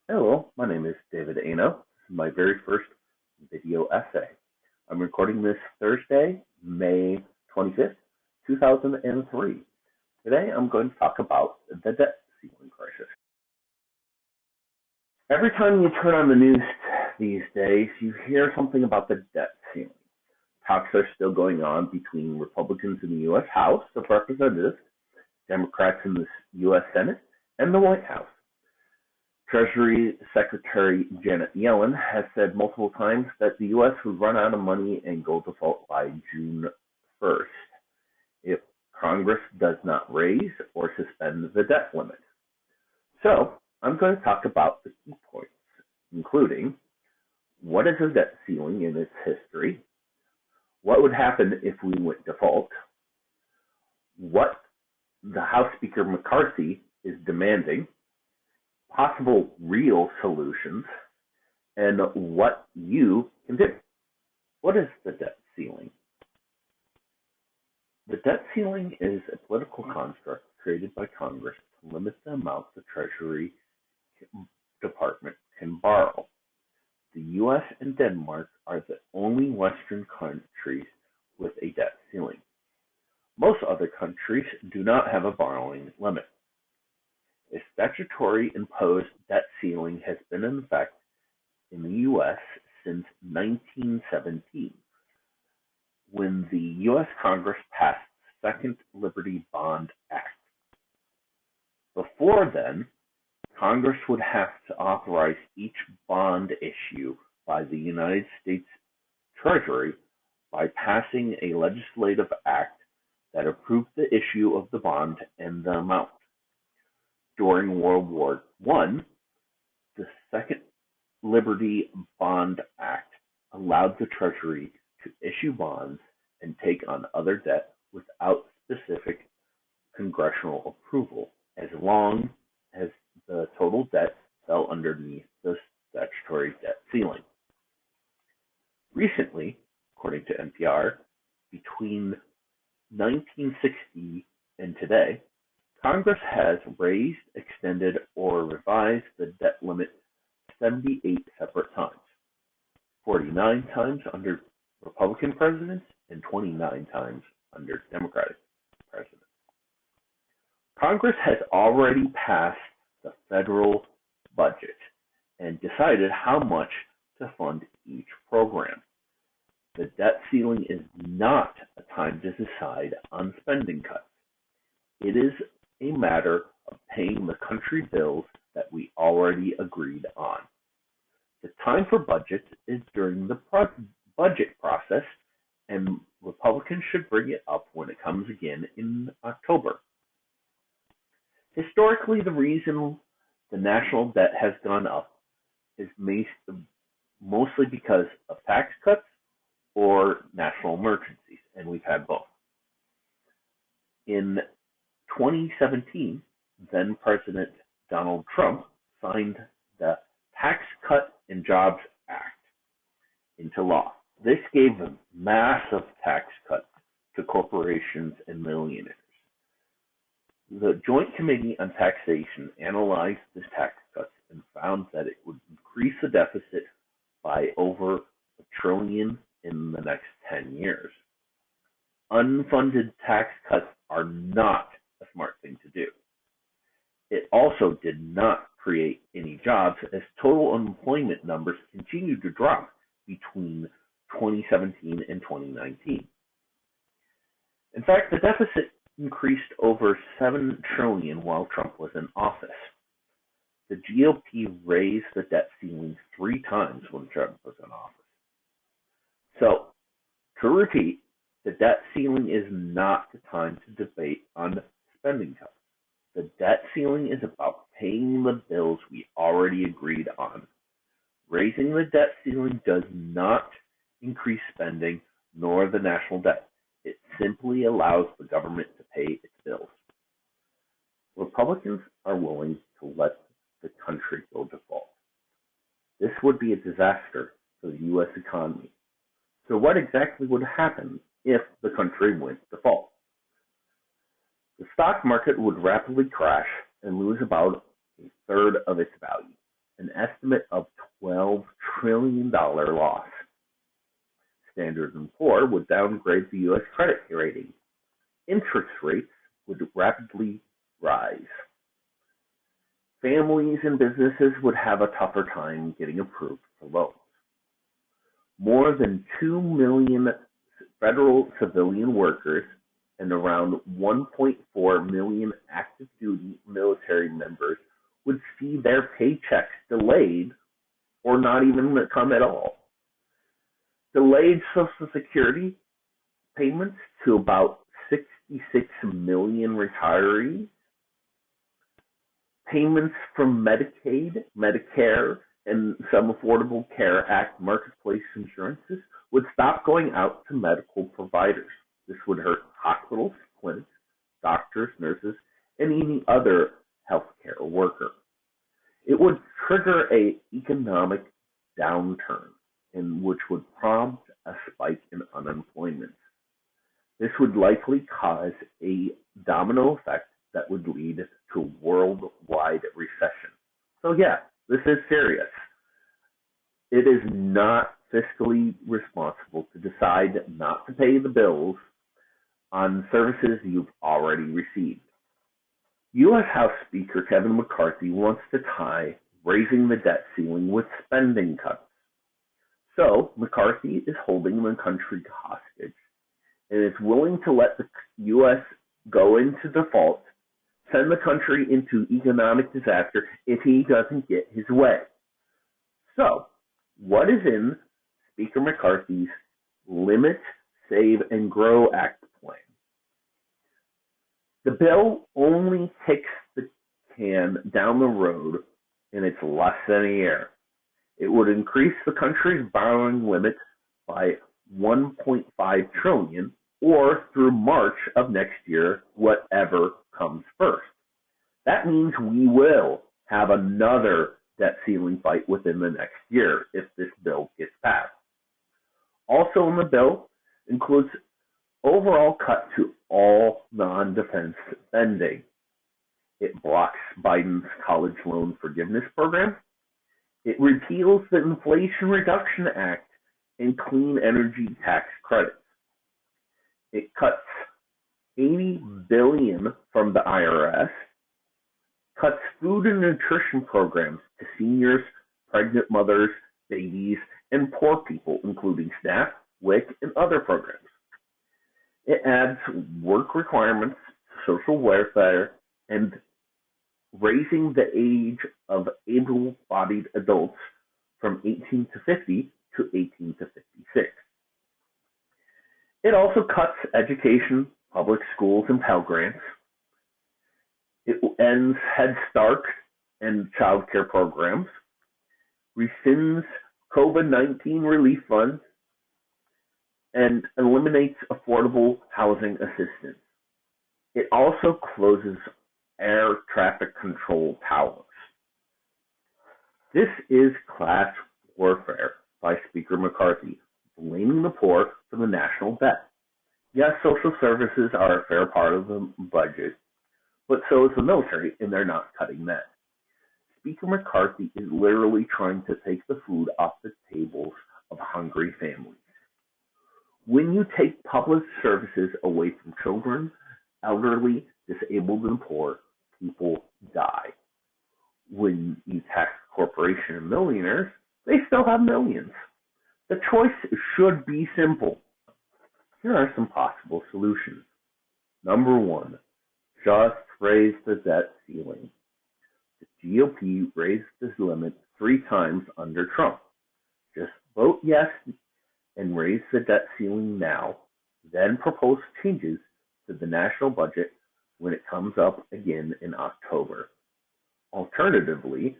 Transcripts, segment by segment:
Hello, my name is David Ano. This is my very first video essay. I'm recording this Thursday, May 25th, 2003. Today I'm going to talk about the debt ceiling crisis. Every time you turn on the news these days, you hear something about the debt ceiling. Talks are still going on between Republicans in the U.S. House of Representatives, Democrats in the U.S. Senate, and the White House. Treasury Secretary Janet Yellen has said multiple times that the U.S. would run out of money and go default by June 1st if Congress does not raise or suspend the debt limit. So, I'm going to talk about the key points, including what is a debt ceiling in its history, what would happen if we went default, what the House Speaker McCarthy is demanding, possible real solutions, and what you can do. What is the debt ceiling? The debt ceiling is a political construct created by Congress to limit the amount the Treasury Department can borrow. The U.S. and Denmark are the only Western countries with a debt ceiling. Most other countries do not have a borrowing limit. A statutory imposed debt ceiling has been in effect in the U.S. since 1917, when the U.S. Congress passed the Second Liberty Bond Act. Before then, Congress would have to authorize each bond issue by the United States Treasury by passing a legislative act that approved the issue of the bond and the amount. During World War I, the Second Liberty Bond Act allowed the Treasury to issue bonds and take on other debt without specific congressional approval, as long as the total debt fell underneath the statutory debt ceiling. Recently, according to NPR, between 1960 and today, Congress has raised, extended, or revised the debt limit 78 separate times, 49 times under Republican presidents and 29 times under Democratic presidents. Congress has already passed the federal budget and decided how much to fund each program. The debt ceiling is not a time to decide on spending cuts. It is a matter of paying the country bills that we already agreed on. The time for budgets is during the budget process, and Republicans should bring it up when it comes again in October. Historically, the reason the national debt has gone up is mostly because of tax cuts or national emergencies, and we've had both. In 2017, then President Donald Trump signed the Tax Cut and Jobs Act into law. This gave a massive tax cut to corporations and millionaires. The Joint Committee on Taxation analyzed this tax cuts and found that it would increase the deficit by over $1 trillion in the next 10 years. Unfunded tax cuts are not a smart thing to do. It also did not create any jobs, as total unemployment numbers continued to drop between 2017 and 2019. In fact, the deficit increased over $7 trillion while Trump was in office. The GOP raised the debt ceiling 3 times when Trump was in office. So, to repeat, the debt ceiling is not the time to debate on spending cuts. The debt ceiling is about paying the bills we already agreed on. Raising the debt ceiling does not increase spending nor the national debt. It simply allows the government to pay its bills. Republicans are willing to let the country go default. This would be a disaster for the U.S. economy. So what exactly would happen if the country went default? The stock market would rapidly crash and lose about a third of its value. an estimate of $12 trillion loss. Standard & Poor's would downgrade the U.S. credit rating. Interest rates would rapidly rise. Families and businesses would have a tougher time getting approved for loans. More than 2 million federal civilian workers and around 1.4 million active duty military members would see their paychecks delayed or not even come at all. Delayed Social Security payments to about 66 million retirees. Payments from Medicaid, Medicare, and some Affordable Care Act marketplace insurances would stop going out to medical providers. This would hurt hospitals, clinics, doctors, nurses, and any other healthcare worker. It would trigger an economic downturn, which would prompt a spike in unemployment. This would likely cause a domino effect that would lead to a worldwide recession. So yeah, this is serious. It is not fiscally responsible to decide not to pay the bills on services you've already received. U.S. House Speaker Kevin McCarthy wants to tie raising the debt ceiling with spending cuts. So McCarthy is holding the country hostage and is willing to let the U.S. go into default, send the country into economic disaster if he doesn't get his way. So, what is in Speaker McCarthy's Limit, Save, and Grow Act plan? The bill only kicks the can down the road, and it's less than a year. It would increase the country's borrowing limit by $1.5 trillion, or through March of next year, whatever comes first. That means we will have another debt ceiling fight within the next year if this bill gets passed. Also in the bill includes overall cut to all non-defense spending. It blocks Biden's college loan forgiveness program. It repeals the Inflation Reduction Act and clean energy tax credits. It cuts $80 billion from the IRS, cuts food and nutrition programs to seniors, pregnant mothers, babies, and poor people, including SNAP, WIC, and other programs. It adds work requirements to social welfare and raising the age of able-bodied adults from 18 to 50 to 18 to 56. It also cuts education, public schools, and Pell Grants. It ends Head Start and child care programs, rescinds COVID-19 relief funds, and eliminates affordable housing assistance. It also closes air traffic control towers. This is class warfare by Speaker McCarthy, blaming the poor for the national debt. Yes, social services are a fair part of the budget, but so is the military, and they're not cutting that. Speaker McCarthy is literally trying to take the food off the tables of hungry families. When you take public services away from children, elderly, disabled, and poor, people die. When you tax corporations and millionaires, they still have millions. The choice should be simple. Here are some possible solutions. Number one, just raise the debt ceiling. The GOP raised this limit 3 times under Trump. Just vote yes and raise the debt ceiling now, then propose changes to the national budget when it comes up again in October. Alternatively,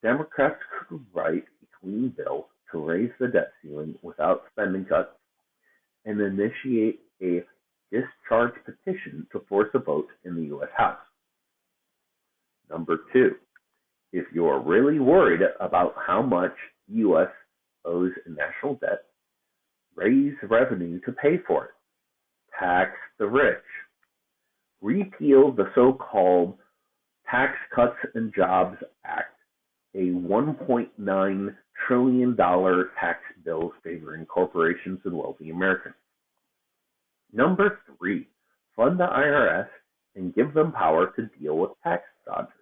Democrats could write a clean bill to raise the debt ceiling without spending cuts and initiate a discharge petition to force a vote in the U.S. House. Number 2, if you're really worried about how much the U.S. owes in national debt, raise revenue to pay for it. Tax the rich. Repeal the so-called Tax Cuts and Jobs Act. a $1.9 trillion tax bill favoring corporations and wealthy Americans. Number 3, fund the IRS and give them power to deal with tax dodgers.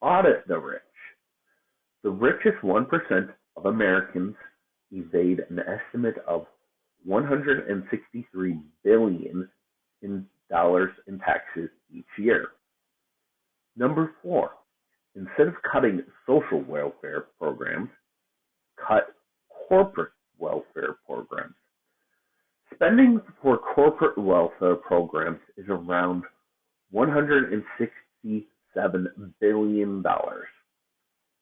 Audit the rich. The richest 1% of Americans evade an estimate of $163 billion in taxes each year. Number 4, instead of cutting social welfare programs, cut corporate welfare programs. Spending for corporate welfare programs is around $167 billion,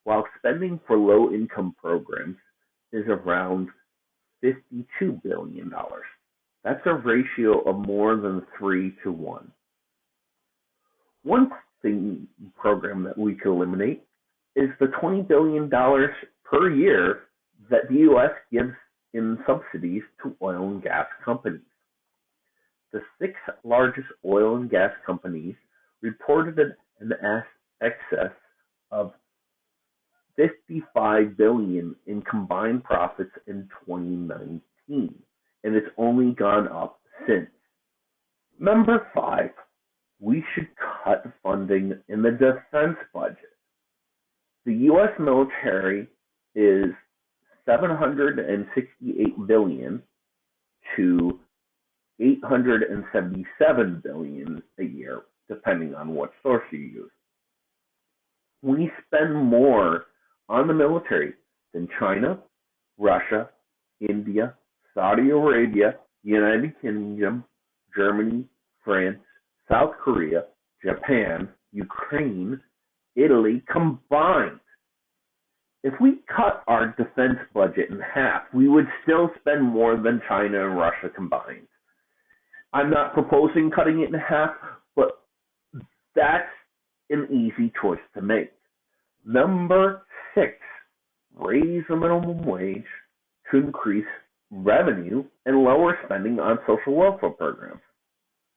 while spending for low-income programs is around $52 billion. That's a ratio of more than 3 to 1. One program that we could eliminate is the $20 billion per year that the U.S. gives in subsidies to oil and gas companies. The 6 largest oil and gas companies reported an excess of $55 billion in combined profits in 2019, and it's only gone up since. Number 5, we should cut funding in the defense budget. The U.S. military is $768 billion to $877 billion a year, depending on what source you use. We spend more on the military than China, Russia, India, Saudi Arabia, United Kingdom, Germany, France, South Korea, Japan, Ukraine, Italy combined. If we cut our defense budget in half, we would still spend more than China and Russia combined. I'm not proposing cutting it in half, but that's an easy choice to make. Number 6, raise the minimum wage to increase revenue and lower spending on social welfare programs.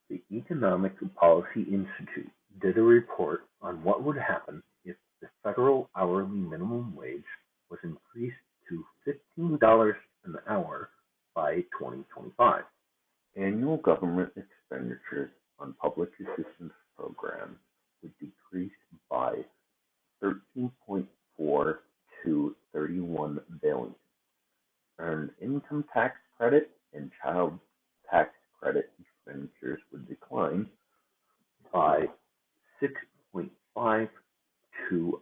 The Economic Policy Institute did a report on what would happen if the federal hourly minimum wage was increased to $15 an hour by 2025. Annual government expenditures on public assistance programs would decrease by 13.4 to 31 billion. Earned income tax credit and child tax credit expenditures would decline by 6.5 to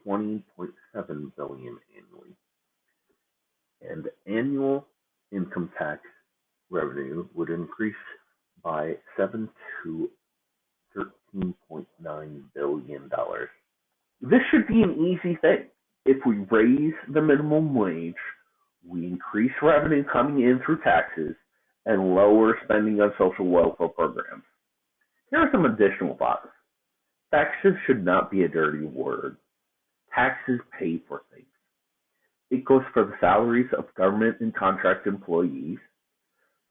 20.7 billion annually. And annual income tax revenue would increase by 7 to $13.9 billion. This should be an easy thing. If we raise the minimum wage, we increase revenue coming in through taxes and lower spending on social welfare programs. Here are some additional thoughts. Taxes should not be a dirty word. Taxes pay for things. It goes for the salaries of government and contract employees,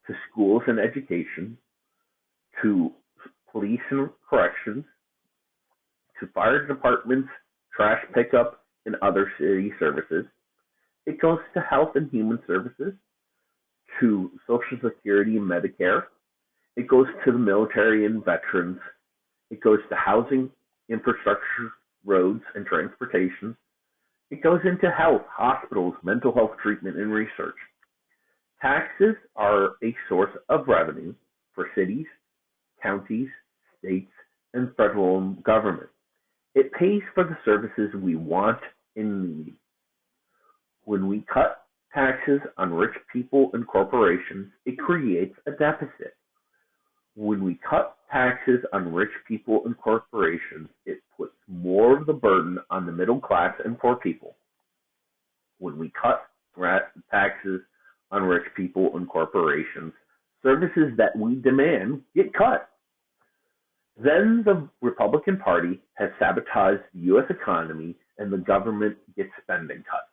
to schools and education, to police and corrections, to fire departments, trash pickup, and other city services. It goes to health and human services, to Social Security and Medicare. It goes to the military and veterans. It goes to housing, infrastructure, roads, and transportation. It goes into health, hospitals, mental health treatment, and research. Taxes are a source of revenue for cities, counties, states, and federal government. It pays for the services we want and need. When we cut taxes on rich people and corporations, it creates a deficit. When we cut taxes on rich people and corporations, it puts more of the burden on the middle class and poor people. When we cut taxes on rich people and corporations, services that we demand get cut. Then the Republican Party has sabotaged the U.S. economy and the government gets spending cuts.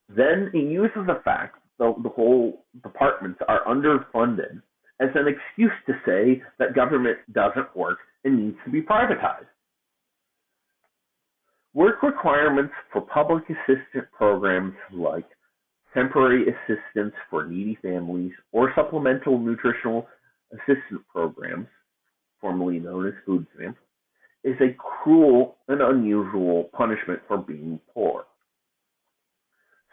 Then it uses the fact that the whole departments are underfunded as an excuse to say that government doesn't work and needs to be privatized. Work requirements for public assistance programs like temporary assistance for needy families or supplemental nutritional assistance programs, formerly known as food stamps, is a cruel and unusual punishment for being poor.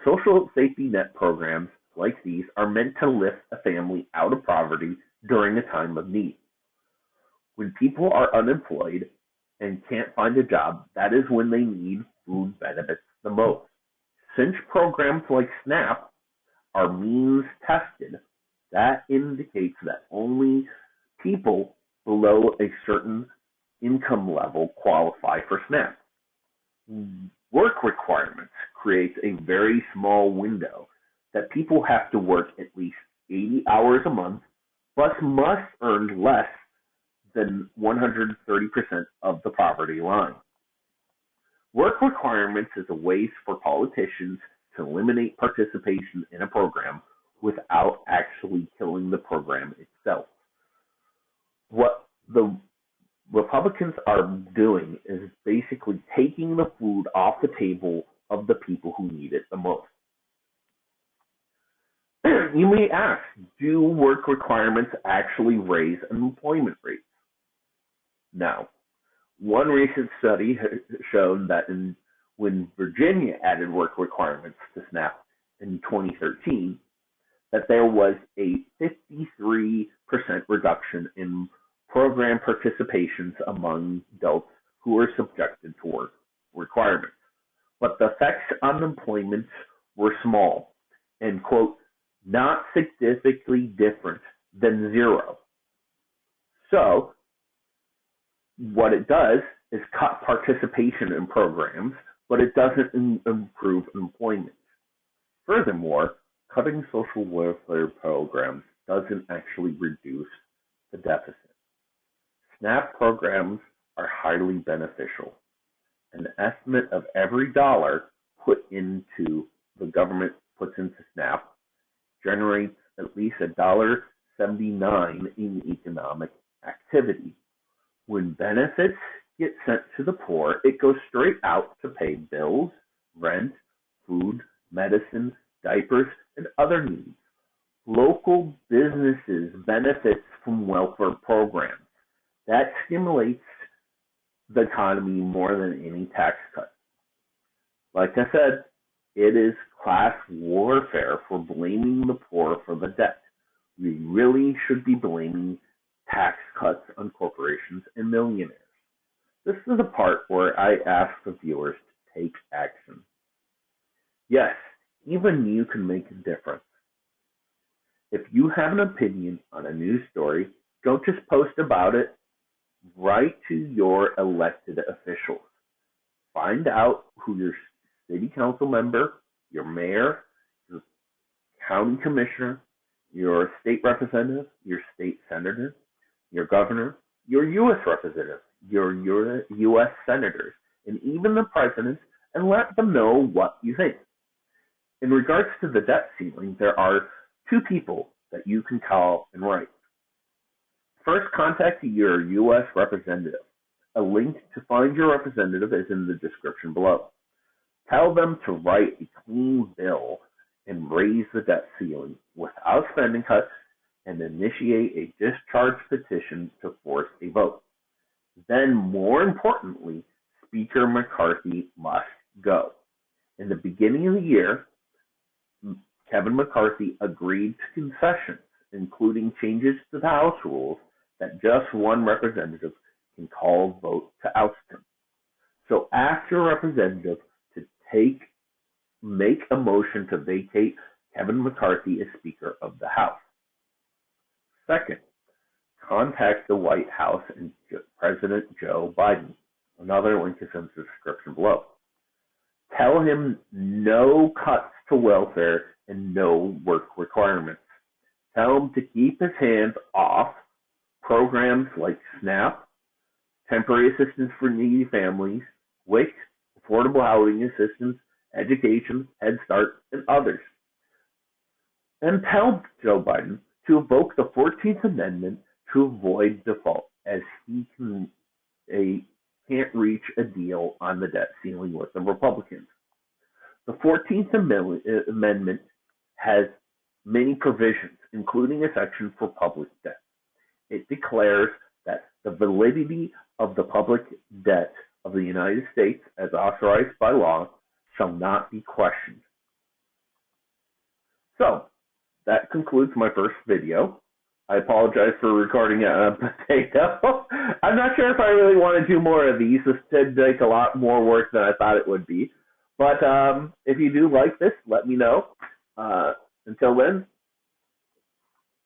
Social safety net programs like these are meant to lift a family out of poverty during a time of need. When people are unemployed and can't find a job, that is when they need food benefits the most. Since programs like SNAP are means tested, that indicates that only people below a certain income level qualify for SNAP. Work requirements creates a very small window that people have to work at least 80 hours a month, but must earn less than 130% of the poverty line. Work requirements is a way for politicians to eliminate participation in a program without actually killing the program itself. What the Republicans are doing is basically taking the food off the table of the people who need it the most. You may ask, do work requirements actually raise unemployment rates? No. One recent study has shown that when Virginia added work requirements to SNAP in 2013, that there was a 53% reduction in program participations among adults who were subjected to work requirements. But the effects on employment were small and, quote, not significantly different than zero. So, what it does is cut participation in programs, but it doesn't improve employment. Furthermore, cutting social welfare programs doesn't actually reduce the deficit. SNAP programs are highly beneficial. An estimate of every dollar the government puts into SNAP generates at least $1.79 in economic activity. When benefits get sent to the poor, it goes straight out to pay bills, rent, food, medicine, diapers, and other needs. Local businesses benefit from welfare programs. That stimulates the economy more than any tax cut. Like I said, it is class warfare for blaming the poor for the debt. We really should be blaming tax cuts on corporations and millionaires. This is the part where I ask the viewers to take action. Yes, even you can make a difference. If you have an opinion on a news story, don't just post about it. Write to your elected officials. Find out who your city council member, your mayor, your county commissioner, your state representative, your state senator, your governor, your U.S. representative, your U.S. senators, and even the president, and let them know what you think. In regards to the debt ceiling, there are two people that you can call and write. First, contact your U.S. representative. A link to find your representative is in the description below. Tell them to write a clean bill and raise the debt ceiling without spending cuts and initiate a discharge petition to force a vote. Then, more importantly, Speaker McCarthy must go. In the beginning of the year, Kevin McCarthy agreed to concessions, including changes to the House rules that just one representative can call a vote to oust him. So ask your representative to make a motion to vacate Kevin McCarthy as Speaker of the House. Second, contact the White House and President Joe Biden. Another link is in the description below. Tell him no cuts to welfare and no work requirements. Tell him to keep his hands off programs like SNAP, temporary assistance for needy families, WIC, affordable housing assistance, education, Head Start, and others. And tell Joe Biden to invoke the 14th Amendment to avoid default, as he can can't reach a deal on the debt ceiling with the Republicans. The 14th Amendment has many provisions, including a section for public debt. It declares that the validity of the public debt of the United States, as authorized by law, shall not be questioned. So, that concludes my first video. I apologize for recording a potato. I'm not sure if I really want to do more of these. This did take a lot more work than I thought it would be. But if you do like this, let me know. Until then,